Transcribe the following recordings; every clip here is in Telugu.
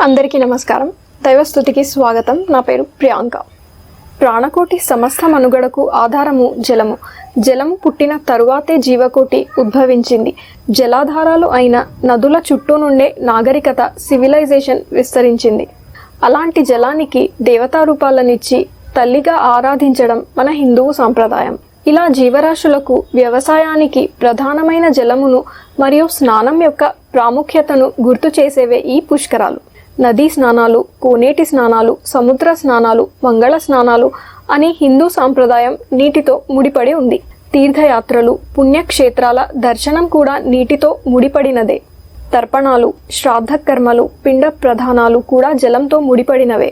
అందరికీ నమస్కారం. దైవస్తుతికి స్వాగతం. నా పేరు ప్రియాంక. ప్రాణకోటి సమస్త మనుగడకు ఆధారము జలము. జలము పుట్టిన తరువాతే జీవకోటి ఉద్భవించింది. జలాధారాలు అయిన నదుల చుట్టూ నుండే నాగరికత, సివిలైజేషన్ విస్తరించింది. అలాంటి జలానికి దేవతా రూపాలనిచ్చి తల్లిగా ఆరాధించడం మన హిందువు సాంప్రదాయం. ఇలా జీవరాశులకు, వ్యవసాయానికి ప్రధానమైన జలమును మరియు స్నానం యొక్క ప్రాముఖ్యతను గుర్తు చేసేవే ఈ పుష్కరాలు. నదీ స్నానాలు, కోనేటి స్నానాలు, సముద్ర స్నానాలు, మంగళ స్నానాలు అని హిందూ సాంప్రదాయం నీటితో ముడిపడి ఉంది. తీర్థయాత్రలు, పుణ్యక్షేత్రాల దర్శనం కూడా నీటితో ముడిపడినదే. తర్పణాలు, శ్రాద్ధ కర్మలు, పిండ ప్రధానాలు కూడా జలంతో ముడిపడినవే.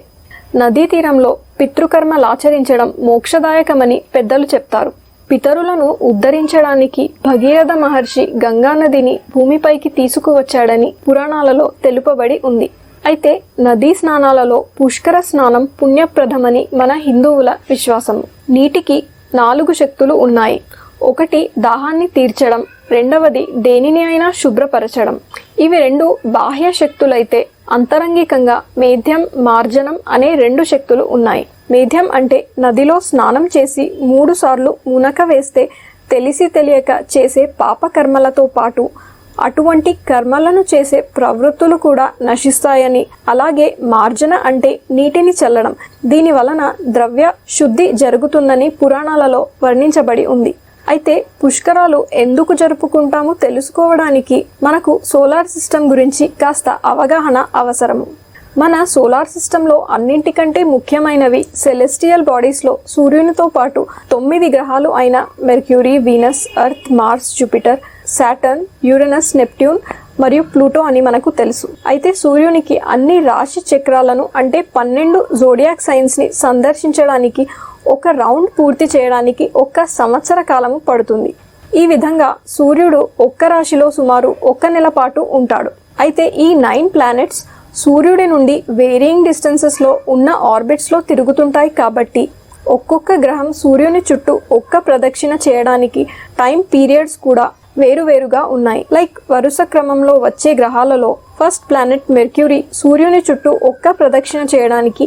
నదీ తీరంలో పితృకర్మలాచరించడం మోక్షదాయకమని పెద్దలు చెప్తారు. పితరులను ఉద్ధరించడానికి భగీరథ మహర్షి గంగానదిని భూమిపైకి తీసుకువచ్చాడని పురాణాలలో తెలుపబడి ఉంది. అయితే నదీ స్నానాలలో పుష్కర స్నానం పుణ్యప్రదమని మన హిందువుల విశ్వాసము. నీటికి 4 శక్తులు ఉన్నాయి. ఒకటి దాహాన్ని తీర్చడం, రెండవది దేనిని అయినా శుభ్రపరచడం. ఇవి 2 బాహ్య శక్తులైతే అంతరంగికంగా మేధ్యం, మార్జనం అనే 2 శక్తులు ఉన్నాయి. మేధ్యం అంటే నదిలో స్నానం చేసి 3 సార్లు మునక వేస్తే తెలిసి తెలియక చేసే పాపకర్మలతో పాటు అటువంటి కర్మలను చేసే ప్రవృత్తులు కూడా నశిస్తాయని, అలాగే మార్జన అంటే నీటిని చల్లడం. దీని వలన ద్రవ్య శుద్ధి జరుగుతుందని పురాణాలలో వర్ణించబడి ఉంది. అయితే పుష్కరాలు ఎందుకు జరుపుకుంటామో తెలుసుకోవడానికి మనకు సోలార్ సిస్టమ్ గురించి కాస్త అవగాహన అవసరము. మన సోలార్ సిస్టంలో అన్నింటికంటే ముఖ్యమైనవి సెలెస్టియల్ బాడీస్లో సూర్యునితో పాటు 9 గ్రహాలు అయిన Mercury, Venus, Earth, Mars, Jupiter, Saturn, Uranus, Neptune మరియు ప్లూటో అని మనకు తెలుసు. అయితే సూర్యునికి అన్ని రాశి చక్రాలను అంటే 12 జోడియాక్ సైన్స్ ని సందర్శించడానికి, ఒక రౌండ్ పూర్తి చేయడానికి 1 సంవత్సర కాలము పడుతుంది. ఈ విధంగా సూర్యుడు ఒక్క రాశిలో సుమారు 1 నెల పాటు ఉంటాడు. అయితే ఈ 9 ప్లానెట్స్ సూర్యుడి నుండి వేరియింగ్ డిస్టెన్సెస్లో ఉన్న ఆర్బిట్స్లో తిరుగుతుంటాయి. కాబట్టి ఒక్కొక్క గ్రహం సూర్యుని చుట్టూ 1 ప్రదక్షిణ చేయడానికి టైం పీరియడ్స్ కూడా వేరువేరుగా ఉన్నాయి. లైక్ వరుస క్రమంలో వచ్చే గ్రహాలలో ఫస్ట్ ప్లానెట్ మెర్క్యూరీ సూర్యుని చుట్టూ 1 ప్రదక్షిణ చేయడానికి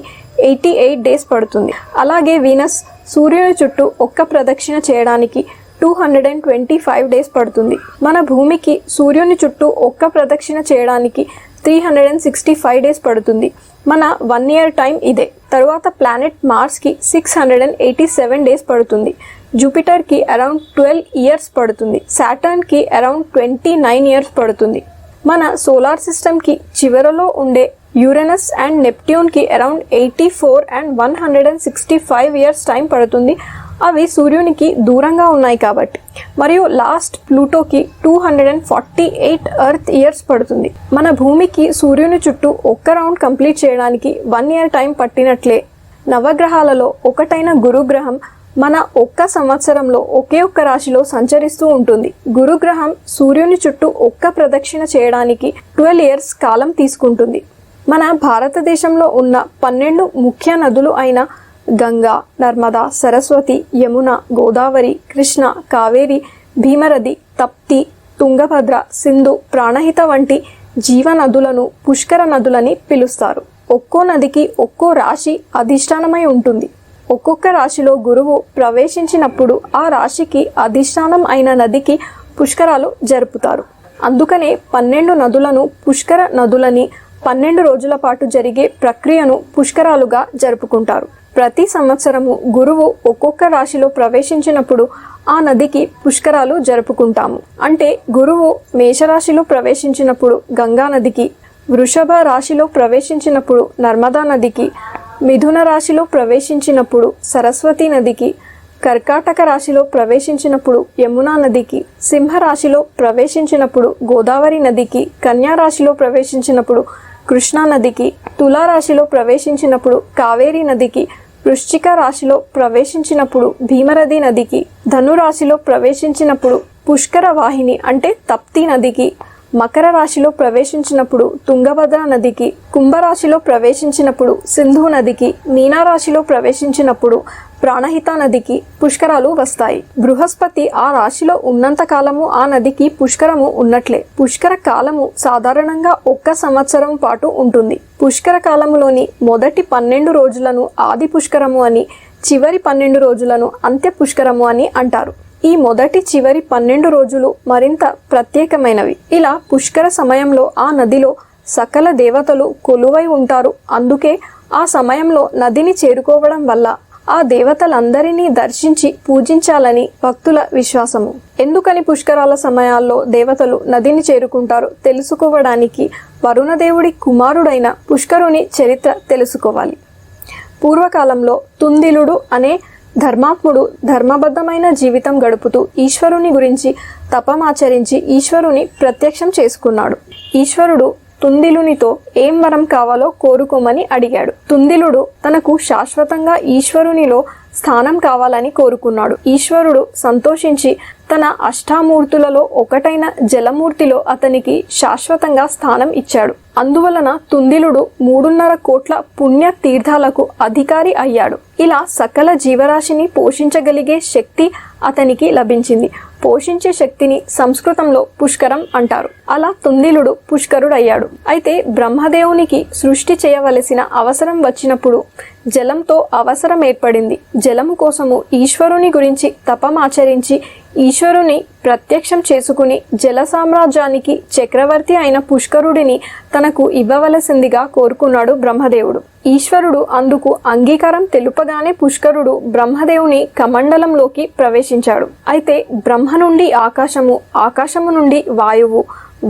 88 డేస్ పడుతుంది. అలాగే వీనస్ సూర్యుని చుట్టూ 1 ప్రదక్షిణ చేయడానికి 225 డేస్ పడుతుంది. మన భూమికి సూర్యుని చుట్టూ 1 ప్రదక్షిణ చేయడానికి 365 డేస్ పడుతుంది. మన 1 ఇయర్ టైం ఇదే. తరువాత ప్లానెట్ మార్స్కి 687 డేస్ పడుతుంది. జూపిటర్కి అరౌండ్ 12 ఇయర్స్ పడుతుంది. సాటర్న్కి అరౌండ్ 29 ఇయర్స్ పడుతుంది. మన సోలార్ సిస్టమ్కి చివరలో ఉండే యురేనస్ అండ్ నెప్ట్యూన్కి అరౌండ్ 84 అండ్ 165 ఇయర్స్ టైం పడుతుంది. అవి సూర్యునికి దూరంగా ఉన్నాయి కాబట్టి. మరియు లాస్ట్ ప్లూటోకి 248 ఎర్త్ ఇయర్స్ పడుతుంది. మన భూమికి సూర్యుని చుట్టూ 1 రౌండ్ కంప్లీట్ చేయడానికి 1 ఇయర్ టైం పట్టినట్లే నవగ్రహాలలో ఒకటైన గురుగ్రహం మన 1 సంవత్సరంలో ఒకే 1 రాశిలో సంచరిస్తూ ఉంటుంది. గురుగ్రహం సూర్యుని చుట్టూ 1 ప్రదక్షిణ చేయడానికి 12 ఇయర్స్ కాలం తీసుకుంటుంది. మన భారతదేశంలో ఉన్న 12 ముఖ్య నదులు అయిన గంగా, నర్మదా, సరస్వతి, యమున, గోదావరి, కృష్ణ, కావేరి, భీమరథి, తప్తి, తుంగభద్ర, సింధు, ప్రాణహిత వంటి జీవ నదులను పుష్కర నదులని పిలుస్తారు. ఒక్కో నదికి ఒక్కో రాశి అధిష్టానమై ఉంటుంది. ఒక్కొక్క రాశిలో గురువు ప్రవేశించినప్పుడు ఆ రాశికి అధిష్టానం అయిన నదికి పుష్కరాలు జరుపుతారు. అందుకనే 12 నదులను పుష్కర నదులని 12 రోజుల పాటు జరిగే ప్రక్రియను పుష్కరాలుగా జరుపుకుంటారు. ప్రతి సంవత్సరము గురువు ఒక్కొక్క రాశిలో ప్రవేశించినప్పుడు ఆ నదికి పుష్కరాలు జరుపుకుంటాము. అంటే గురువు మేషరాశిలో ప్రవేశించినప్పుడు గంగా నదికి, వృషభ రాశిలో ప్రవేశించినప్పుడు నర్మదా నదికి, మిథున రాశిలో ప్రవేశించినప్పుడు సరస్వతి నదికి, కర్కాటక రాశిలో ప్రవేశించినప్పుడు యమునా నదికి, సింహరాశిలో ప్రవేశించినప్పుడు గోదావరి నదికి, కన్యా రాశిలో ప్రవేశించినప్పుడు కృష్ణా నదికి, తులారాశిలో ప్రవేశించినప్పుడు కావేరీ నదికి, వృశ్చిక రాశిలో ప్రవేశించినప్పుడు భీమరథి నదికి, ధనురాశిలో ప్రవేశించినప్పుడు పుష్కర వాహిని అంటే తప్తి నదికి, మకర రాశిలో ప్రవేశించినప్పుడు తుంగభద్ర నదికి, కుంభరాశిలో ప్రవేశించినప్పుడు సింధు నదికి, మీనారాశిలో ప్రవేశించినప్పుడు ప్రాణహిత నదికి పుష్కరాలు వస్తాయి. బృహస్పతి ఆ రాశిలో ఉన్నంత కాలము ఆ నదికి పుష్కరము ఉన్నట్లే. పుష్కర కాలము సాధారణంగా 1 సంవత్సరం పాటు ఉంటుంది. పుష్కర కాలములోని మొదటి 12 రోజులను ఆది పుష్కరము అని, చివరి 12 రోజులను అంత్య పుష్కరము అని అంటారు. ఈ మొదటి చివరి 12 రోజులు మరింత ప్రత్యేకమైనవి. ఇలా పుష్కర సమయంలో ఆ నదిలో సకల దేవతలు కొలువై ఉంటారు. అందుకే ఆ సమయంలో నదిని చేరుకోవడం వల్ల ఆ దేవతలందరినీ దర్శించి పూజించాలని భక్తుల విశ్వాసము. ఎందుకని పుష్కరాల సమయాల్లో దేవతలు నదిని చేరుకుంటారో తెలుసుకోవడానికి వరుణదేవుడి కుమారుడైన పుష్కరుని చరిత్ర తెలుసుకోవాలి. పూర్వకాలంలో తుందిలుడు అనే ధర్మాత్ముడు ధర్మబద్ధమైన జీవితం గడుపుతూ ఈశ్వరుని గురించి తపమాచరించి ఈశ్వరుని ప్రత్యక్షం చేసుకున్నాడు. ఈశ్వరుడు తుందిలునితో ఏం వరం కావాలో కోరుకోమని అడిగాడు. తుందిలుడు తనకు శాశ్వతంగా ఈశ్వరునిలో స్థానం కావాలని కోరుకున్నాడు. ఈశ్వరుడు సంతోషించి తన అష్టామూర్తులలో ఒకటైన జలమూర్తిలో అతనికి శాశ్వతంగా స్థానం ఇచ్చాడు. అందువలన తుందిలుడు 3.5 కోట్ల పుణ్య తీర్థాలకు అధికారి అయ్యాడు. ఇలా సకల జీవరాశిని పోషించగలిగే శక్తి అతనికి లభించింది. పోషించే శక్తిని సంస్కృతంలో పుష్కరం అంటారు. అలా తుందిలుడు పుష్కరుడయ్యాడు. అయితే బ్రహ్మదేవునికి సృష్టి చేయవలసిన అవసరం వచ్చినప్పుడు జలంతో అవసరం ఏర్పడింది. జలము కోసము ఈశ్వరుని గురించి తపమాచరించి ఈశ్వరుని ప్రత్యక్షం చేసుకుని జల సామ్రాజ్యానికి చక్రవర్తి అయిన పుష్కరుడిని తనకు ఇవ్వవలసిందిగా కోరుకున్నాడు బ్రహ్మదేవుడు. ఈశ్వరుడు అందుకు అంగీకారం తెలుపగానే పుష్కరుడు బ్రహ్మదేవుని కమండలంలోకి ప్రవేశించాడు. అయితే బ్రహ్మ నుండి ఆకాశము, ఆకాశము నుండి వాయువు,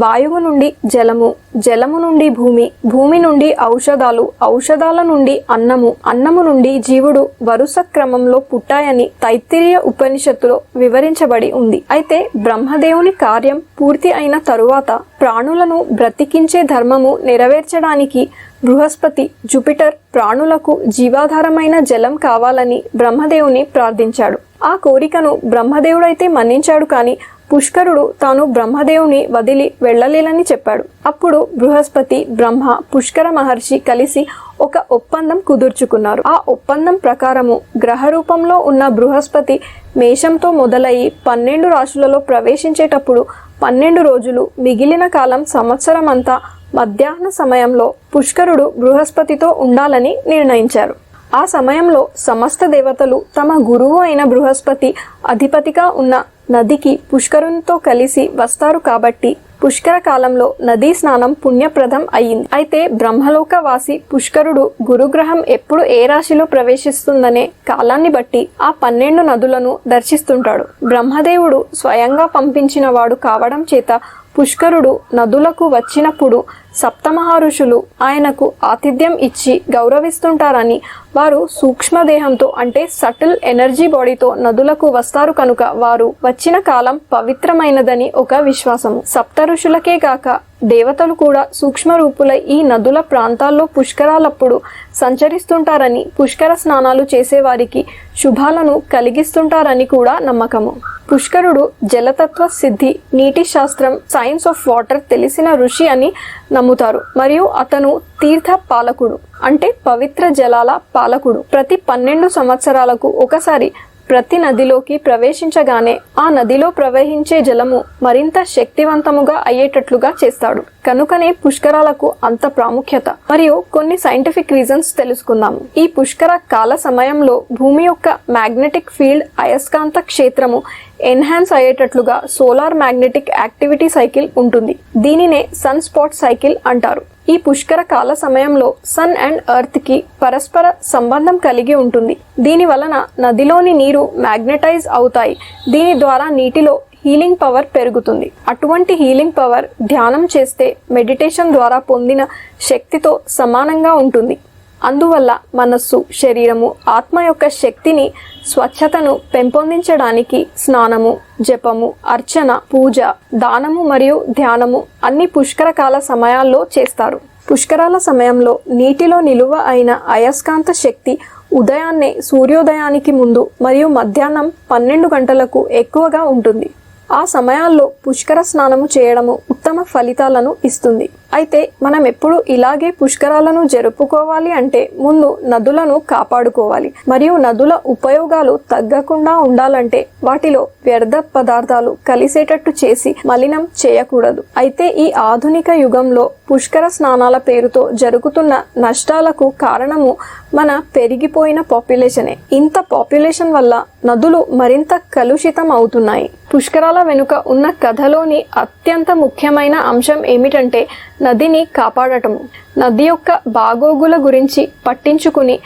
వాయువు నుండి జలము, జలము నుండి భూమి, భూమి నుండి ఔషధాలు, ఔషధాల నుండి అన్నము, అన్నము నుండి జీవుడు వరుస క్రమంలో పుట్టాయని తైత్తిరీయ ఉపనిషత్తులో వివరించబడి ఉంది. అయితే బ్రహ్మదేవుని కార్యం పూర్తి అయిన తరువాత ప్రాణులను బ్రతికించే ధర్మము నెరవేర్చడానికి బృహస్పతి జూపిటర్ ప్రాణులకు జీవాధారమైన జలం కావాలని బ్రహ్మదేవుని ప్రార్థించాడు. ఆ కోరికను బ్రహ్మదేవుడైతే మన్నించాడు. కానీ పుష్కరుడు తాను బ్రహ్మదేవుని వదిలి వెళ్ళలేలని చెప్పాడు. అప్పుడు బృహస్పతి, బ్రహ్మ, పుష్కర మహర్షి కలిసి ఒక ఒప్పందం కుదుర్చుకున్నారు. ఆ ఒప్పందం ప్రకారము గ్రహ రూపంలో ఉన్న బృహస్పతి మేషంతో మొదలయ్యి 12 రాశులలో ప్రవేశించేటప్పుడు 12 రోజులు, మిగిలిన కాలం సంవత్సరం అంతా మధ్యాహ్న సమయంలో పుష్కరుడు బృహస్పతితో ఉండాలని నిర్ణయించారు. ఆ సమయంలో సమస్త దేవతలు తమ గురువు అయిన బృహస్పతి అధిపతిగా ఉన్న నదికి పుష్కరునితో కలిసి వస్తారు. కాబట్టి పుష్కర కాలంలో నదీ స్నానం పుణ్యప్రదం అయ్యింది. అయితే బ్రహ్మలోకవాసి పుష్కరుడు గురుగ్రహం ఎప్పుడు ఏ రాశిలో ప్రవేశిస్తుందనే కాలాన్ని బట్టి ఆ 12 నదులను దర్శిస్తుంటాడు. బ్రహ్మదేవుడు స్వయంగా పంపించిన వాడు కావడం చేత పుష్కరుడు నదులకు వచ్చినప్పుడు సప్తమహర్షులు ఆయనకు ఆతిథ్యం ఇచ్చి గౌరవిస్తుంటారని, వారు సూక్ష్మదేహంతో అంటే సటిల్ ఎనర్జీ బాడీతో నదులకు వస్తారు కనుక వారు వచ్చిన కాలం పవిత్రమైనదని ఒక విశ్వాసము. సప్తఋషులకే గాక దేవతలు కూడా సూక్ష్మ రూపులై ఈ నదుల ప్రాంతాల్లో పుష్కరాలప్పుడు సంచరిస్తుంటారని, పుష్కర స్నానాలు చేసేవారికి శుభాలను కలిగిస్తుంటారని కూడా నమ్మకము. పుష్కరుడు జలతత్వ సిద్ధి, నీటి శాస్త్రం, సైన్స్ ఆఫ్ వాటర్ తెలిసిన ఋషి అని నమ్ముతారు. మరియు అతను తీర్థ పాలకుడు అంటే పవిత్ర జలాల పాలకుడు. ప్రతి 12 సంవత్సరాలకు ఒకసారి ప్రతి నదిలోకి ప్రవేశించగానే ఆ నదిలో ప్రవహించే జలము మరింత శక్తివంతముగా అయ్యేటట్లుగా చేస్తాడు. కనుకనే పుష్కరాలకు అంత ప్రాముఖ్యత. మరియు కొన్ని సైంటిఫిక్ రీజన్స్ తెలుసుకుందాము. ఈ పుష్కర కాల సమయంలో భూమి యొక్క మ్యాగ్నెటిక్ ఫీల్డ్, అయస్కాంత క్షేత్రము ఎన్హాన్స్ అయ్యేటట్లుగా సోలార్ మ్యాగ్నెటిక్ యాక్టివిటీ సైకిల్ ఉంటుంది. దీనినే సన్ స్పాట్ సైకిల్ అంటారు. ఈ పుష్కర కాల సమయంలో సన్ అండ్ ఎర్త్ కి పరస్పర సంబంధం కలిగి ఉంటుంది. దీని వలన నదిలోని నీరు మ్యాగ్నెటైజ్ అవుతాయి. దీని ద్వారా నీటిలో హీలింగ్ పవర్ పెరుగుతుంది. అటువంటి హీలింగ్ పవర్ ధ్యానం చేస్తే, మెడిటేషన్ ద్వారా పొందిన శక్తితో సమానంగా ఉంటుంది. అందువల్ల మనస్సు, శరీరము, ఆత్మ యొక్క శక్తిని, స్వచ్ఛతను పెంపొందించడానికి స్నానము, జపము, అర్చన, పూజ, దానము మరియు ధ్యానము అన్ని పుష్కర కాల సమయాల్లో చేస్తారు. పుష్కరాల సమయంలో నీటిలో నిలువ అయిన అయస్కాంత శక్తి ఉదయాన్నే సూర్యోదయానికి ముందు మరియు మధ్యాహ్నం 12 గంటలకు ఎక్కువగా ఉంటుంది. ఆ సమయాల్లో పుష్కర స్నానము చేయడము ఉత్తమ ఫలితాలను ఇస్తుంది. అయితే మనం ఎప్పుడు ఇలాగే పుష్కరాలను జరుపుకోవాలి అంటే ముందు నదులను కాపాడుకోవాలి. మరియు నదుల ఉపయోగాలు తగ్గకుండా ఉండాలంటే వాటిలో వ్యర్థ పదార్థాలు కలిసేటట్టు చేసి మలినం చేయకూడదు. అయితే ఈ ఆధునిక యుగంలో పుష్కర స్నానాల పేరుతో జరుగుతున్న నష్టాలకు కారణము మన పెరిగిపోయిన పాపులేషనే. ఇంత పాపులేషన్ వల్ల నదులు మరింత కలుషితం అవుతున్నాయి. పుష్కరాల వెనుక ఉన్న కథలోని అత్యంత ముఖ్యమైన అంశం ఏమిటంటే నదిని కాపాడటము. నది యొక్క బాగోగుల గురించి పట్టించుకుని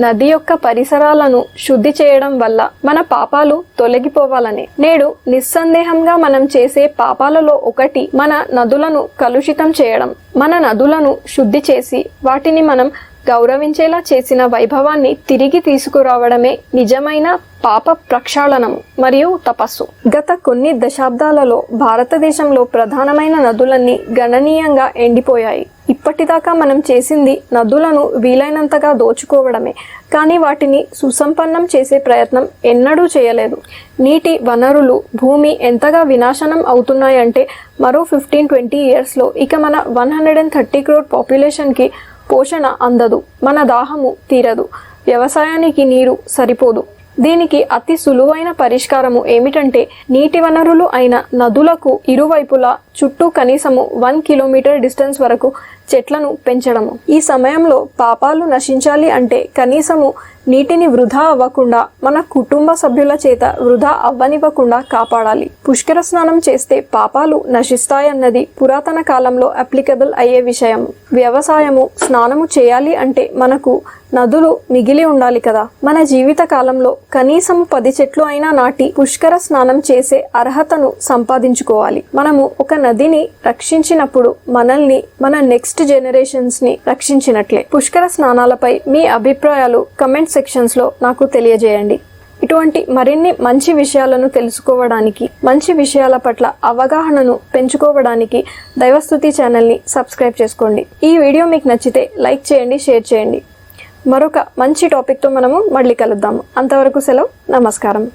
నది యొక్క పరిసరాలను శుద్ధి చేయడం వల్ల మన పాపాలు తొలగిపోవాలని. నేడు నిస్సందేహంగా మనం చేసే పాపాలలో ఒకటి మన నదులను కలుషితం చేయడం. మన నదులను శుద్ధి చేసి వాటిని మనం గౌరవించేలా చేసిన వైభవాన్ని తిరిగి తీసుకురావడమే నిజమైన పాప ప్రక్షాళనము మరియు తపస్సు. గత కొన్ని దశాబ్దాలలో భారతదేశంలో ప్రధానమైన నదులన్నీ గణనీయంగా ఎండిపోయాయి. ఇప్పటిదాకా మనం చేసింది నదులను వీలైనంతగా దోచుకోవడమే, కానీ వాటిని సుసంపన్నం చేసే ప్రయత్నం ఎన్నడూ చేయలేదు. నీటి వనరులు, భూమి ఎంతగా వినాశనం అవుతున్నాయంటే మరో 15-20 ఇయర్స్లో ఇక మన 130 crore పాపులేషన్కి పోషణ అందదు, మన దాహము తీరదు, వ్యవసాయానికి నీరు సరిపోదు. దీనికి అతి సులువైన పరిష్కారము ఏమిటంటే నీటి వనరులు అయిన నదులకు ఇరువైపులా చుట్టూ కనీసము 1 కిలోమీటర్ డిస్టెన్స్ వరకు చెట్లను పెంచడము. ఈ సమయంలో పాపాలు నశించాలి అంటే కనీసము నీటిని వృధా అవ్వకుండా, మన కుటుంబ సభ్యుల చేత వృధా అవ్వనివ్వకుండా కాపాడాలి. పుష్కర స్నానం చేస్తే పాపాలు నశిస్తాయన్నది పురాతన కాలంలో అప్లికబుల్ అయ్యే విషయం. వ్యవసాయము, స్నానము చేయాలి అంటే మనకు నదులు మిగిలి ఉండాలి కదా. మన జీవిత కాలంలో కనీసము 10 చెట్లు అయినా నాటి పుష్కర స్నానం చేసే అర్హతను సంపాదించుకోవాలి. మనము ఒక నదిని రక్షించినప్పుడు మనల్ని, మన నెక్స్ట్ జనరేషన్స్ ని రక్షించినట్లే. పుష్కర స్నానాలపై మీ అభిప్రాయాలు కమెంట్ సెక్షన్స్ లో నాకు తెలియజేయండి. ఇటువంటి మరిన్ని మంచి విషయాలను తెలుసుకోవడానికి, మంచి విషయాల పట్ల అవగాహనను పెంచుకోవడానికి దైవస్తుతి ఛానల్ని సబ్స్క్రైబ్ చేసుకోండి. ఈ వీడియో మీకు నచ్చితే లైక్ చేయండి, షేర్ చేయండి. మరొక మంచి టాపిక్తో మనము మళ్ళీ కలుద్దాము. అంతవరకు సెలవు. నమస్కారం.